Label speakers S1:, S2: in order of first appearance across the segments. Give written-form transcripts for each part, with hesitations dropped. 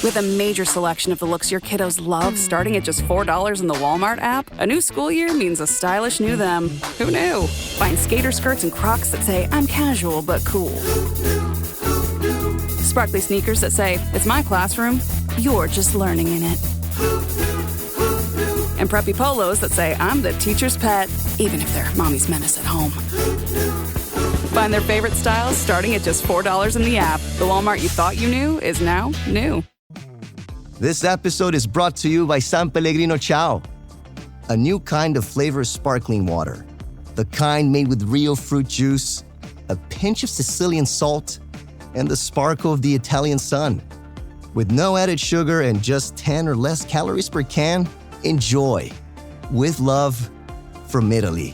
S1: With a major selection of the looks your kiddos love starting at just $4 in the Walmart app, a new school year means a stylish new them. Who knew? Find skater skirts and Crocs that say, I'm casual but cool. Sparkly sneakers that say, it's my classroom, you're just learning in it. And preppy polos that say, I'm the teacher's pet, even if they're mommy's menace at home. Find their favorite styles starting at just $4 in the app. The Walmart you thought you knew is now new.
S2: This episode is brought to you by San Pellegrino Ciao, a new kind of flavored sparkling water. The kind made with real fruit juice, a pinch of Sicilian salt, and the sparkle of the Italian sun. With no added sugar and just 10 or less calories per can, enjoy. With love, from Italy.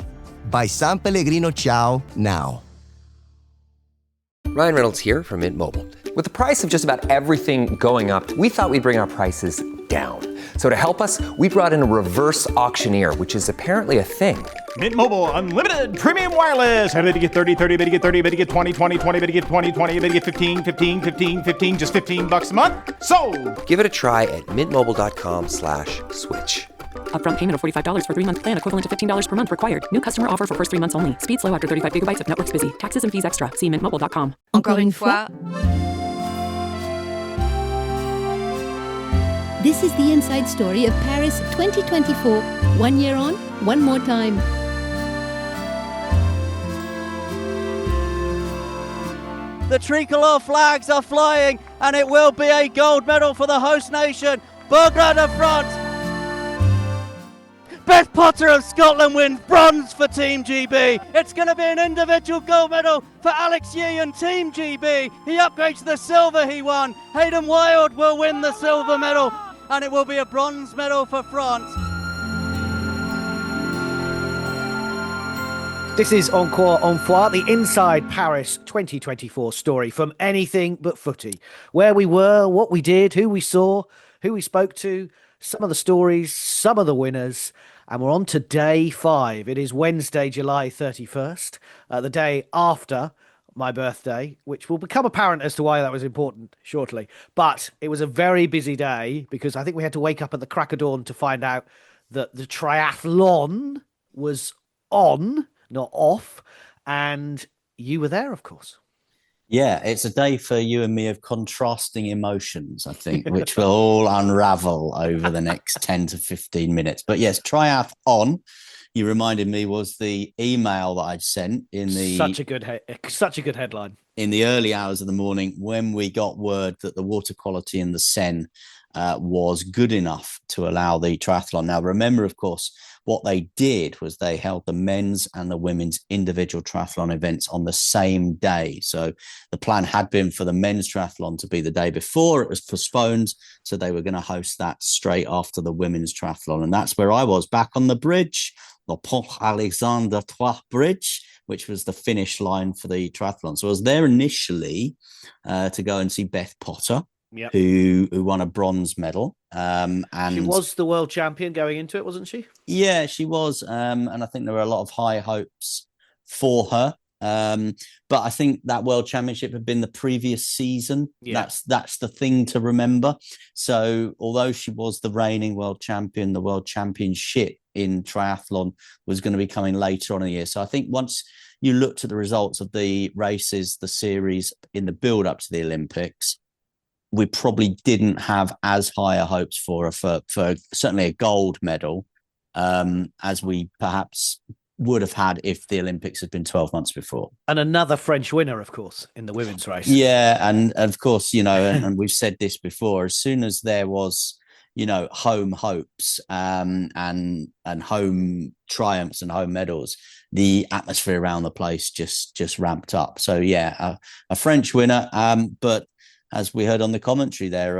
S2: By San Pellegrino Ciao now.
S3: Ryan Reynolds here from Mint Mobile. With the price of just about everything going up, we thought we'd bring our prices down. So to help us, we brought in a reverse auctioneer, which is apparently a thing.
S4: Mint Mobile Unlimited Premium Wireless. How to get 30, 30, bit to get 30, bit to get 20, 20, 20, bit to get 20, 20, bit to get 15, 15, 15, 15, just $15 a month? Sold!
S3: Give it a try at mintmobile.com/switch.
S5: Upfront payment of $45 for 3-month plan, equivalent to $15 per month required. New customer offer for first 3 months only. Speed slow after 35 gigabytes if network's busy. Taxes and fees extra. See mintmobile.com.
S6: Encore une fois. This is the inside story of Paris 2024. 1 year on, one more time.
S7: The tricolor flags are flying, and it will be a gold medal for the host nation. Burgred de France. Beth Potter of Scotland wins bronze for Team GB. It's going to be an individual gold medal for Alex Yee and Team GB. He upgrades to the silver he won. Hayden Wild will win the silver medal, and it will be a bronze medal for France.
S8: This is Encore, Fois, the Inside Paris 2024 story from Anything But Footy. Where we were, what we did, who we saw, who we spoke to, some of the stories, some of the winners. And we're on to day 5. It is Wednesday, July 31st, the day after my birthday, which will become apparent as to why that was important shortly. But it was a very busy day because I think we had to wake up at the crack of dawn to find out that the Triathl-ON was on, not off. And you were there, of course.
S9: Yeah, it's a day for you and me of contrasting emotions, I think, which will all unravel over the next 10 to 15 minutes. But yes, Triathl-ON, you reminded me, was the email that I'd sent in the...
S8: Such a good headline.
S9: In the early hours of the morning when we got word that the water quality in the Seine was good enough to allow the triathlon. Now, remember, of course, what they did was they held the men's and the women's individual triathlon events on the same day. So the plan had been for the men's triathlon to be the day before. It was postponed. So they were going to host that straight after the women's triathlon. And that's where I was, back on the bridge, the Pont Alexandre III Bridge, which was the finish line for the triathlon. So I was there initially to go and see Beth Potter. Yep. Who won a bronze medal. And
S8: she was the world champion going into it, wasn't she?
S9: Yeah, she was. And I think there were a lot of high hopes for her. But I think that world championship had been the previous season. Yeah. That's the thing to remember. So although she was the reigning world champion, the world championship in triathlon was going to be coming later on in the year. So I think once you looked at the results of the races, the series in the build up to the Olympics, we probably didn't have as higher hopes for her for certainly a gold medal as we perhaps would have had if the Olympics had been 12 months before.
S8: And another French winner, of course, in the women's race.
S9: Yeah, and of course, and we've said this before, as soon as there was, home hopes and home triumphs and home medals, the atmosphere around the place just ramped up. So, yeah, a French winner, but as we heard on the commentary there,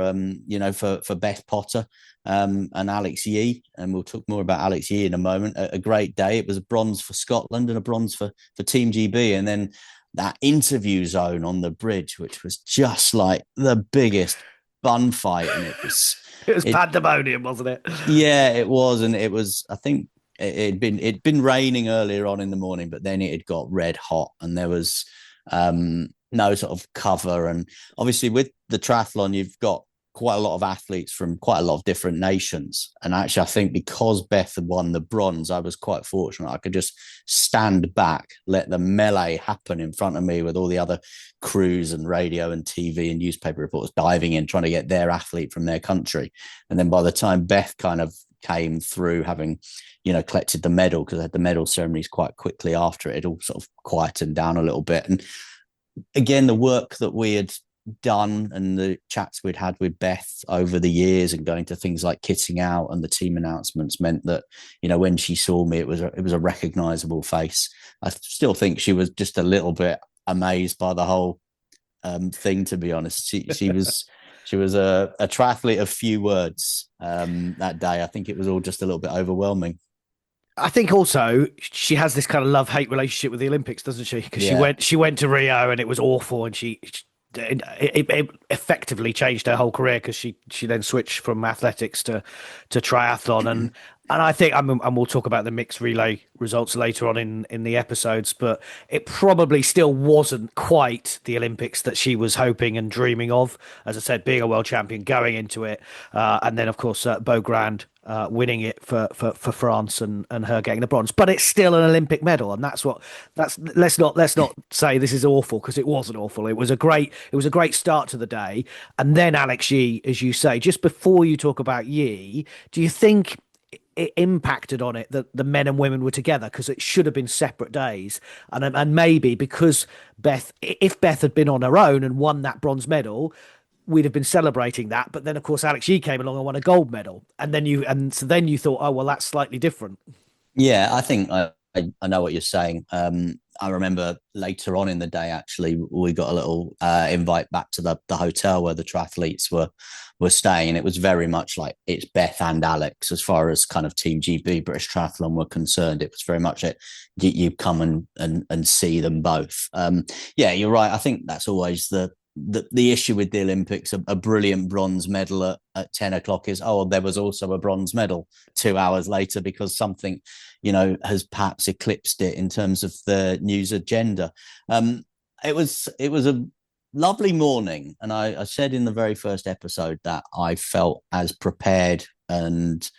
S9: for Beth Potter and Alex Yee, and we'll talk more about Alex Yee in a moment, a great day. It was a bronze for Scotland and a bronze for Team GB. And then that interview zone on the bridge, which was just like the biggest bun fight. And it was
S8: pandemonium, wasn't it?
S9: Yeah, it was. And it was, I think it'd been raining earlier on in the morning, but then it had got red hot and there was... no sort of cover. And obviously with the triathlon, you've got quite a lot of athletes from quite a lot of different nations. And actually, I think because Beth had won the bronze, I was quite fortunate. I could just stand back, let the melee happen in front of me with all the other crews and radio and TV and newspaper reporters diving in, trying to get their athlete from their country. And then by the time Beth kind of came through, having, collected the medal, because I had the medal ceremonies quite quickly after it all sort of quietened down a little bit. And again, the work that we had done and the chats we'd had with Beth over the years and going to things like kitting out and the team announcements meant that, when she saw me, it was a recognizable face. I still think she was just a little bit amazed by the whole thing, to be honest. She was a triathlete of few words that day. I think it was all just a little bit overwhelming.
S8: I think also she has this kind of love-hate relationship with the Olympics, doesn't she? Because she went to Rio and it was awful, and it effectively changed her whole career, because she then switched from athletics to triathlon, and I think and we'll talk about the mixed relay results later on in the episodes, but it probably still wasn't quite the Olympics that she was hoping and dreaming of. As I said, being a world champion, going into it, and then of course Beau Grand winning it for France and her getting the bronze. But it's still an Olympic medal, and that's let's not say this is awful, because it wasn't awful. It was a great start to the day. And then Alex Yee, as you say, just before you talk about Yee, do you think it impacted on it that the men and women were together, because it should have been separate days? And maybe because if Beth had been on her own and won that bronze medal, we'd have been celebrating that. But then, of course, Alex Yee came along and won a gold medal, and then you thought, oh well, that's slightly different.
S9: Yeah, I think I know what you're saying. I remember later on in the day, actually, we got a little invite back to the hotel where the triathletes were staying, and it was very much like it's Beth and Alex as far as kind of Team GB British Triathlon were concerned. It was very much it. You come and see them both. Yeah, you're right. I think that's always the issue with the Olympics. A brilliant bronze medal at 10 o'clock is, there was also a bronze medal 2 hours later, because something, has perhaps eclipsed it in terms of the news agenda. It was a lovely morning. And I said in the very first episode that I felt as prepared and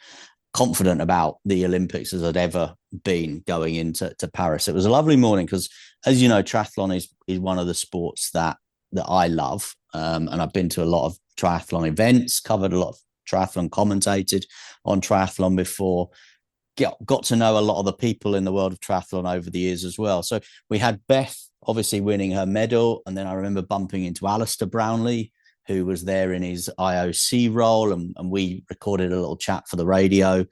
S9: confident about the Olympics as I'd ever been going into Paris. It was a lovely morning because, as you know, triathlon is one of the sports that I love. And I've been to a lot of triathlon events, covered a lot of triathlon, commentated on triathlon before, got to know a lot of the people in the world of triathlon over the years as well. So we had Beth obviously winning her medal. And then I remember bumping into Alistair Brownlee, who was there in his IOC role. And we recorded a little chat for the radio,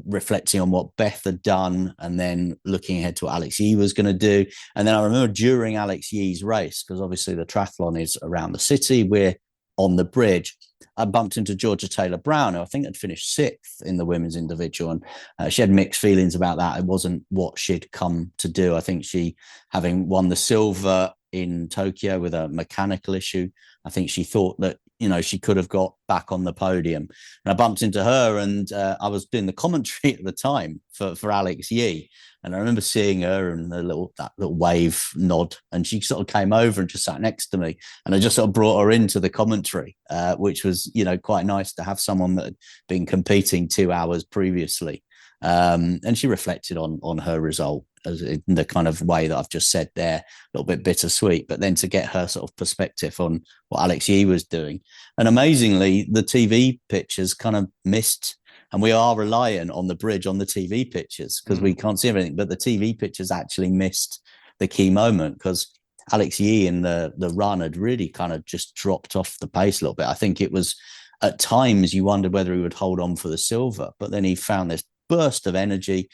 S9: reflecting on what Beth had done and then looking ahead to what Alex Yee was going to do. And then I remember during Alex Yee's race, because obviously the triathlon is around the city, we're on the bridge, I bumped into Georgia Taylor-Brown, who I think had finished 6th in the women's individual. And she had mixed feelings about that. It wasn't what she'd come to do. I think she, having won the silver in Tokyo with a mechanical issue, I think she thought that, she could have got back on the podium. And I bumped into her, and I was doing the commentary at the time for Alex Yee. And I remember seeing her and that little wave nod, and she sort of came over and just sat next to me. And I just sort of brought her into the commentary, which was, quite nice to have someone that had been competing 2 hours previously. And she reflected on her result as in the kind of way that I've just said there, a little bit bittersweet, but then to get her sort of perspective on what Alex Yee was doing. And amazingly, the TV pictures kind of missed, and we are reliant on the bridge on the TV pictures because we can't see everything, but the TV pictures actually missed the key moment because Alex Yee in the run had really kind of just dropped off the pace a little bit. I think it was at times you wondered whether he would hold on for the silver, but then he found this burst of energy,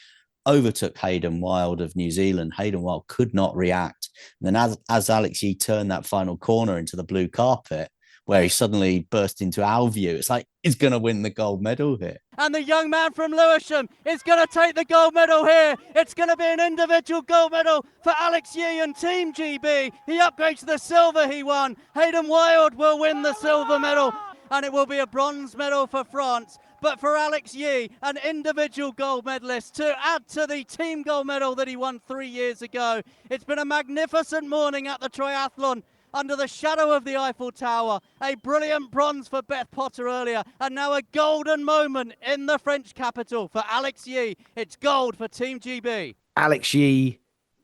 S9: overtook Hayden Wilde of New Zealand. Hayden Wilde could not react. And then as Alex Yee turned that final corner into the blue carpet, where he suddenly burst into our view, it's like he's going to win the gold medal here.
S7: And the young man from Lewisham is going to take the gold medal here. It's going to be an individual gold medal for Alex Yee and Team GB. He upgrades to the silver he won. Hayden Wilde will win the silver medal, and it will be a bronze medal for France. But for Alex Yee, an individual gold medalist to add to the team gold medal that he won 3 years ago. It's been a magnificent morning at the triathlon. under the shadow of the Eiffel Tower. A brilliant bronze for Beth Potter earlier, and now a golden moment in the French capital for Alex Yee. It's gold for Team GB.
S8: Alex Yee,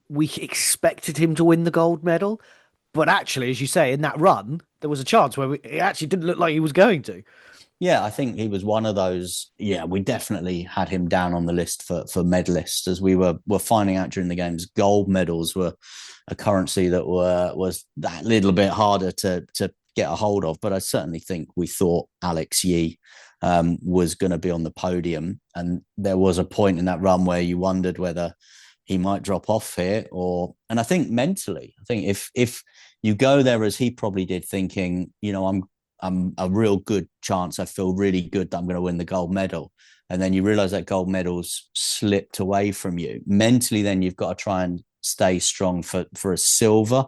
S8: we expected him to win the gold medal, but actually, as you say, in that run, there was a chance where it actually didn't look like he was going to.
S9: Yeah, I think he was one of those. Yeah, we definitely had him down on the list for medalists, as we were finding out during the games. Gold medals were a currency that was that little bit harder to get a hold of. But I certainly think we thought Alex Yee was going to be on the podium, and there was a point in that run where you wondered whether he might drop off here, and I think mentally, I think if you go there as he probably did, thinking, I'm a real good chance. I feel really good that I'm going to win the gold medal. And then you realize that gold medal's slipped away from you. Mentally, then you've got to try and stay strong for a silver.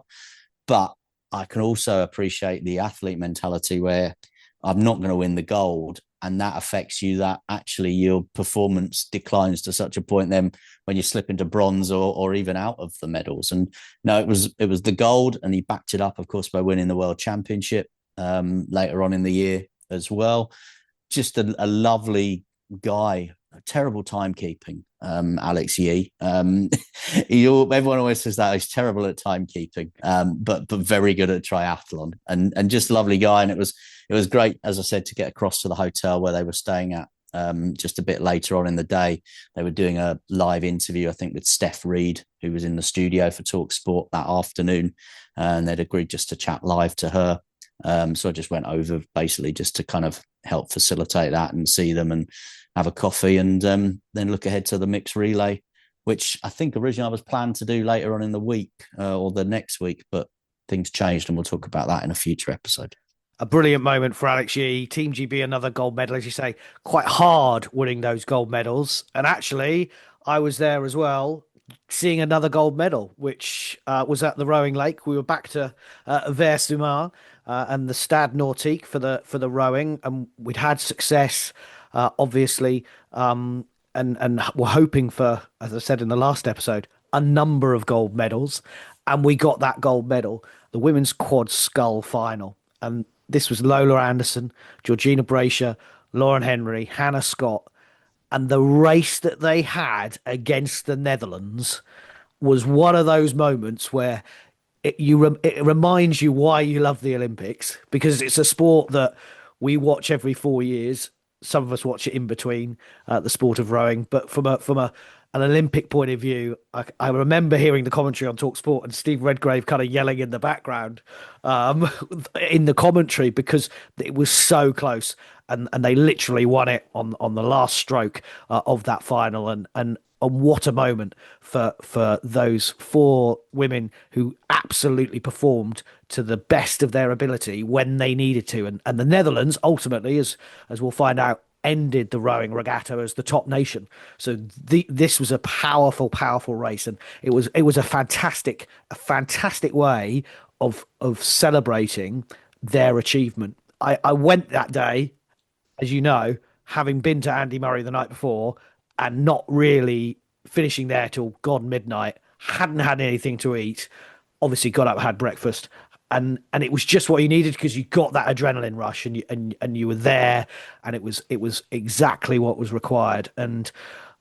S9: But I can also appreciate the athlete mentality where I'm not going to win the gold. And that affects you, that actually your performance declines to such a point then when you slip into bronze or even out of the medals. And no, it was the gold, and he backed it up, of course, by winning the World Championship later on in the year as well. Just a lovely guy. Terrible timekeeping, Alex Yee. Everyone always says that he's terrible at timekeeping, but very good at triathlon, and just a lovely guy. And it was great, as I said, to get across to the hotel where they were staying at just a bit later on in the day. They were doing a live interview, I think, with Steph Reed, who was in the studio for TalkSport that afternoon, and they'd agreed just to chat live to her. So I just went over basically just to kind of help facilitate that and see them and have a coffee, and then look ahead to the mixed relay, which I think originally I was planned to do later on in the week or the next week, but things changed, and we'll talk about that in a future episode.
S8: A brilliant moment for Alex Yee. Team GB, another gold medal, as you say, quite hard winning those gold medals. And actually, I was there as well, seeing another gold medal, which was at the rowing lake. We were back to Vers-Dumar and the Stade Nautique for the rowing, and we'd had success, obviously, and we're hoping for, as I said in the last episode, a number of gold medals, and we got that gold medal, the women's quad scull final. And this was Lola Anderson, Georgina Brasher, Lauren Henry, Hannah Scott, and the race that they had against the Netherlands was one of those moments where it reminds you why you love the Olympics, because it's a sport that we watch every 4 years. Some of us watch it in between the sport of rowing, but from an Olympic point of view, I remember hearing the commentary on TalkSport and Steve Redgrave kind of yelling in the background in the commentary, because it was so close, and they literally won it on the last stroke of that final, and what a moment for those four women who absolutely performed to the best of their ability when they needed to, and the Netherlands ultimately, as we'll find out, ended the rowing regatta as the top nation. So this was a powerful race, and it was a fantastic way of celebrating their achievement. I went that day, as you know, having been to Andy Murray the night before and not really finishing there till gone midnight, hadn't had anything to eat, obviously got up, had breakfast, and it was just what you needed, because you got that adrenaline rush, and you were there, and it was exactly what was required. And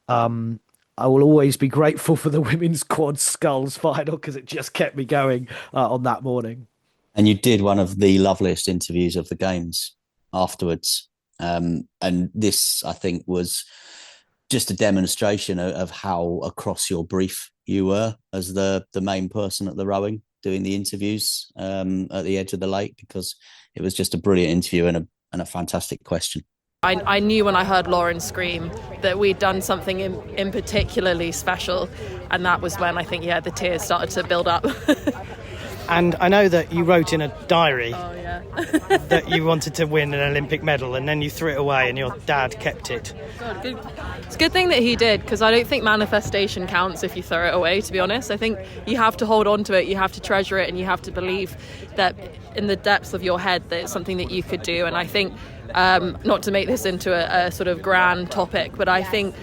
S8: I will always be grateful for the women's quad sculls final, because it just kept me going on that morning.
S9: And you did one of the loveliest interviews of the games afterwards. And this, I think, was just a demonstration of how across your brief you were as the main person at the rowing, doing the interviews at the edge of the lake, because it was just a brilliant interview and a fantastic question.
S10: I knew when I heard Lauren scream that we'd done something in particularly special, and that was when I think, the tears started to build up.
S11: And I know that you wrote in a diary that you wanted to win an Olympic medal, and then you threw it away and your dad kept it.
S10: It's a good thing that he did, because I don't think manifestation counts if you throw it away, to be honest. I think you have to hold on to it, you have to treasure it, and you have to believe that in the depths of your head that it's something that you could do. And I think Not to make this into a sort of grand topic, but I think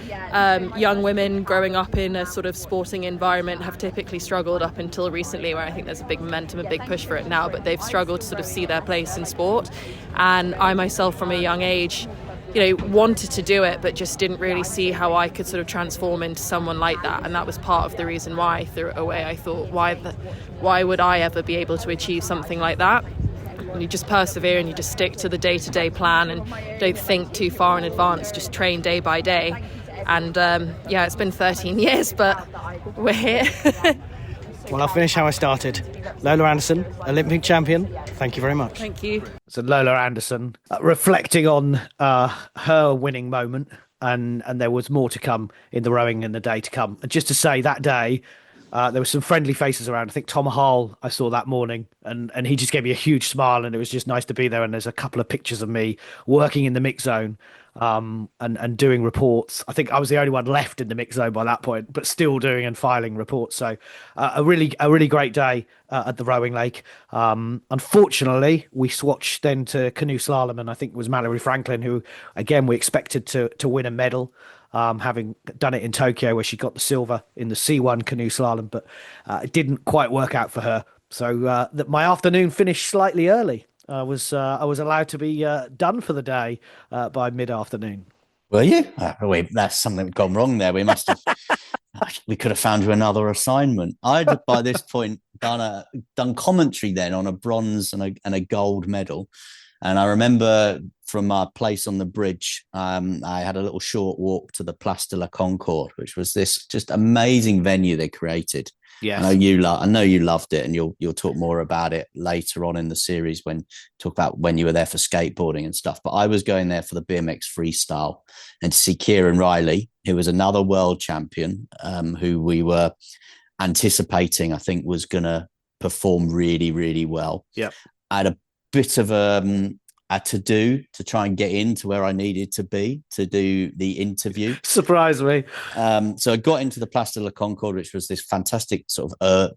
S10: young women growing up in a sort of sporting environment have typically struggled up until recently, where I think there's a big momentum, a big push for it now, but they've struggled to sort of see their place in sport. And I myself, from a young age, wanted to do it, but just didn't really see how I could sort of transform into someone like that. And that was part of the reason why I threw it away. I thought, why would I ever be able to achieve something like that? And you just persevere and you just stick to the day-to-day plan and don't think too far in advance, just train day by day. And it's been 13 years, but we're here.
S11: Well, I'll finish how I started. Lola Anderson, Olympic champion. Thank you very much.
S10: Thank you.
S8: So Lola Anderson reflecting on her winning moment, and there was more to come in the rowing in the day to come. And just to say, that day, there were some friendly faces around. I think Tom Hall I saw that morning, and he just gave me a huge smile, and it was just nice to be there. And there's a couple of pictures of me working in the mix zone and doing reports. I think I was the only one left in the mix zone by that point, but still doing and filing reports. So a really great day at the rowing lake. Unfortunately, we swatched then to canoe slalom, and I think it was Mallory Franklin who, again, we expected to win a medal. Having done it in Tokyo, where she got the silver in the C1 canoe slalom, but it didn't quite work out for her. So my afternoon finished slightly early. I was allowed to be done for the day by mid-afternoon.
S9: Were you? That's something gone wrong there. We must have. We could have found you another assignment. I'd by this point done commentary then on a bronze and a gold medal. And I remember from my place on the bridge, I had a little short walk to the Place de la Concorde, which was this just amazing venue they created.
S8: Yes.
S9: I know you loved it, and you'll talk more about it later on in the series when talk about when you were there for skateboarding and stuff. But I was going there for the BMX freestyle and to see Kieran Riley, who was another world champion, who we were anticipating, I think, was going to perform really, really well.
S8: Yeah,
S9: I had a bit of a to-do to try and get into where I needed to be to do the interview.
S8: Surprise me.
S9: So I got into the Place de la Concorde, which was this fantastic sort of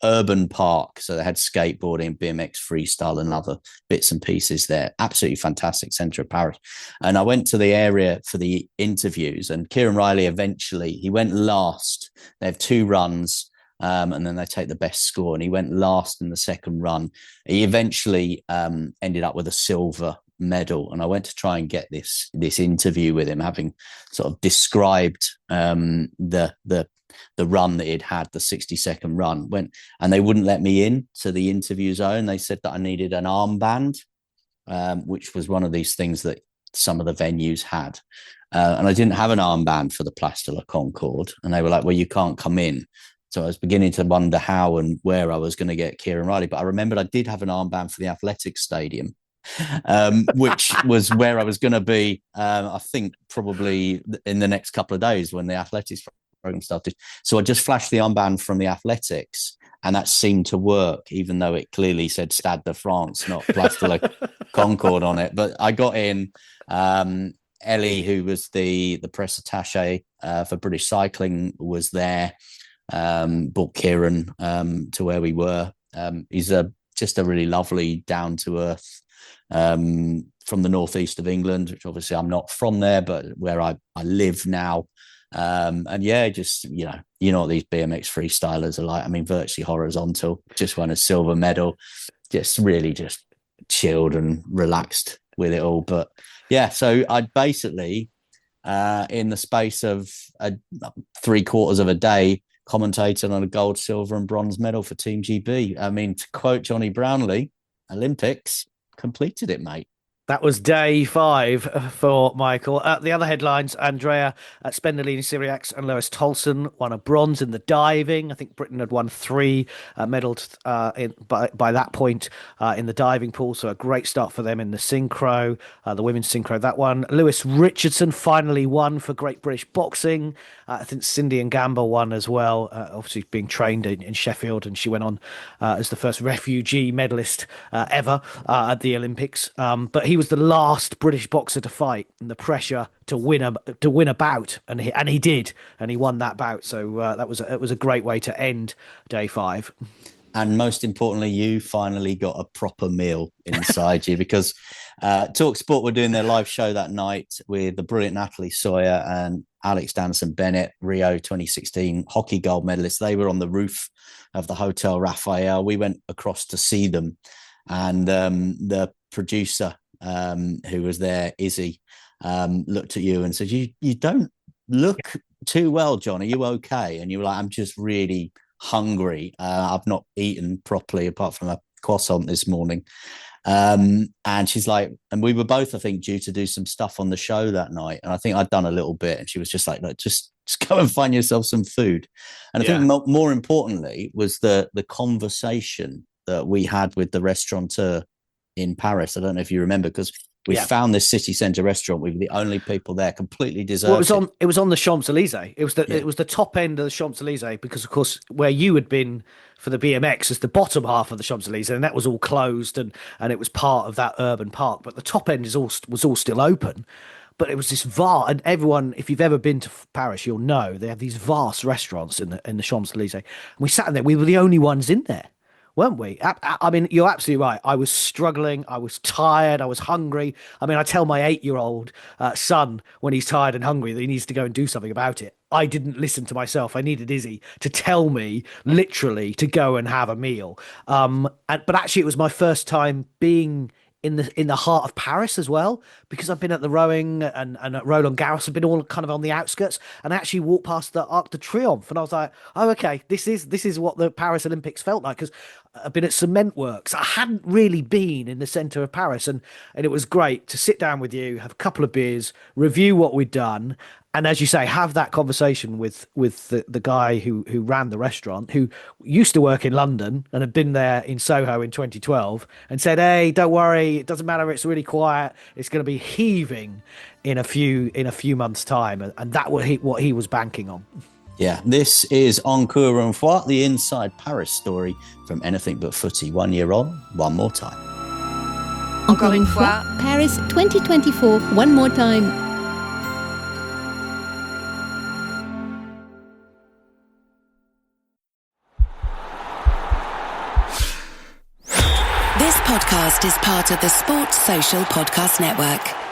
S9: urban park. So they had skateboarding, BMX freestyle and other bits and pieces there. Absolutely fantastic centre of Paris. And I went to the area for the interviews, and Kieran Riley he went last. They have 2 runs. And then they take the best score, and he went last in the second run. He eventually ended up with a silver medal, and I went to try and get this interview with him, having sort of described the run that he'd had, the 60-second run. And they wouldn't let me in to the interview zone. They said that I needed an armband, which was one of these things that some of the venues had. And I didn't have an armband for the Place de la Concorde, and they were like, well, you can't come in. So I was beginning to wonder how and where I was going to get Kieran Riley. But I remembered I did have an armband for the athletics stadium, which was where I was going to be, I think, probably in the next couple of days when the athletics program started. So I just flashed the armband from the athletics, and that seemed to work, even though it clearly said Stade de France, not Place de la Concorde on it. But I got in. Ellie, who was the press attaché for British Cycling, was there. Brought Kieran to where we were. He's just a really lovely, down-to-earth from the northeast of England, which obviously I'm not from there, but where I live now. And yeah, just, you know what these BMX freestylers are like. I mean, virtually horizontal, just won a silver medal, just really just chilled and relaxed with it all. But yeah, so I basically, in the space of 3/4 of a day, commentated on a gold, silver and bronze medal for Team GB. I mean, to quote Johnny Brownlee, Olympics completed it, mate.
S8: That was day 5 for Michael. The other headlines, Andrea Spendolini-Syriacs and Lois Tolson won a bronze in the diving. I think Britain had won 3 medals by that point in the diving pool. So a great start for them in the synchro, the women's synchro, that one. Lewis Richardson finally won for Great British Boxing. I think Cindy and Gamba won as well, obviously being trained in Sheffield, and she went on as the first refugee medalist ever at the Olympics. But he was the last British boxer to fight, and the pressure to win a bout, and he did, and he won that bout. So it was a great way to end day 5.
S9: And most importantly, you finally got a proper meal inside you, because Talk Sport were doing their live show that night with the brilliant Natalie Sawyer and Alex Dannison-Bennett, Rio 2016 hockey gold medalists. They were on the roof of the Hotel Raphael. We went across to see them, and the producer who was there, Izzy, looked at you and said, you don't look too well, John. Are you okay? And you were like, I'm just really hungry. I've not eaten properly apart from a croissant this morning. And she's like, and we were both, I think, due to do some stuff on the show that night. And I think I'd done a little bit. And she was just like, look, just go and find yourself some food. And I think more importantly was the conversation that we had with the restaurateur in Paris. I don't know if you remember, because we found this city centre restaurant. We were the only people there, completely deserted.
S8: Well, it was on the Champs-Elysees. It was the top end of the Champs-Elysees, because of course where you had been for the BMX is the bottom half of the Champs-Elysees, and that was all closed and it was part of that urban park. But the top end was all still open. But it was this vast, and everyone, if you've ever been to Paris, you'll know they have these vast restaurants in the Champs-Elysees. And we sat in there. We were the only ones in there, weren't we? I mean, you're absolutely right. I was struggling. I was tired. I was hungry. I mean, I tell my 8-year-old son when he's tired and hungry that he needs to go and do something about it. I didn't listen to myself. I needed Izzy to tell me literally to go and have a meal. But actually, it was my first time being in the heart of Paris as well, because I've been at the rowing and at Roland Garros. I've been all kind of on the outskirts, and I actually walked past the Arc de Triomphe, and I was like, oh, okay, this is what the Paris Olympics felt like, because I've been at cement works. I hadn't really been in the centre of Paris, and it was great to sit down with you, have a couple of beers, review what we'd done, and as you say, have that conversation with the guy who ran the restaurant, who used to work in London and had been there in Soho in 2012, and said, hey, don't worry, it doesn't matter, it's really quiet, it's going to be heaving in a few months' time, and that was what he was banking on.
S9: Yeah, this is Encore and Fois, the inside Paris story from Anything But Footy. 1 year on, one more time.
S6: Encore une fois, Paris 2024, one more time.
S12: This podcast is part of the Sports Social Podcast Network.